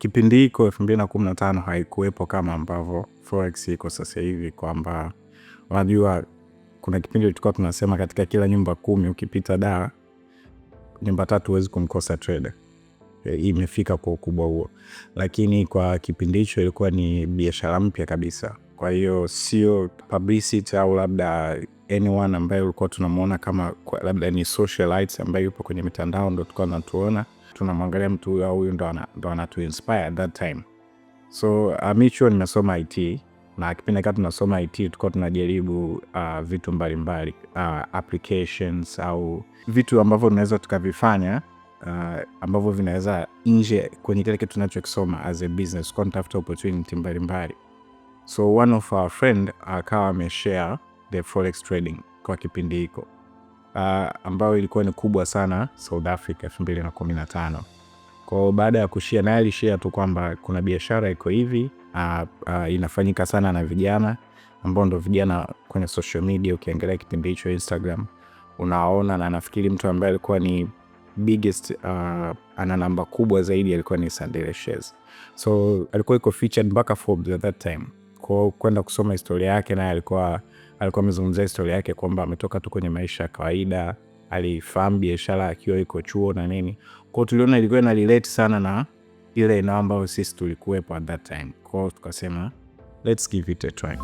Kipindi hiko 2015 haikuwepo kama ambavyo Forex iko sasa hivi, kwamba unajua kuna kipindi tulikuwa tunasema katika kila nyumba 10 ukipita Dar, nyumba 3 huwezi kumkosa trader. Imefika kwa ukubwa huo. Lakini kwa kipindi hicho ilikuwa ni biashara mpya kabisa. Kwa hiyo sio publicity au labda anyone ambaye ulikuwa tunamuona kama labda ni socialite ambaye yupo kwenye mitandao ndo tulikuwa tunatuona. Tunamwangalia mtu huyu au huyu ndo anatu inspire at that time. So Micho nimesoma IT, na kipindi kati tunasoma IT tulikuwa tunajaribu vitu mbalimbali, applications au vitu ambavyo tunaweza tukavifanya ambavyo vinaweza nje kwenye kile kitu tunachokisoma as a business, contact opportunity mbalimbali. So one of our friend akawa ameshare the forex trading kwa kipindi hiko, ambayo ilikuwa ni kubwa sana South Africa 2015. Kwa baada ya kushare, naye alishare tu kwamba kuna biashara iko hivi, inafanyika sana na vijana ambao ndo vijana kwenye social media. Ukiangalia kipindi hicho Instagram unaona, na nafikiri mtu ambaye alikuwa ni biggest ana namba kubwa zaidi alikuwa ni Sandile Shares. So alikuwa iko featured mpaka Forbes at that time. Kwa kwenda kusoma historia yake, naye alikuwa amezungumzia historia yake kwamba ametoka tu kwenye maisha ya kawaida, alifahamu biashara akiwa iko chuo na nini. Kwa tuliona ilikuwa ina relate sana na ile namba ambayo sisi tulikuwepo at that time. Kwa tukasema let's give it a try.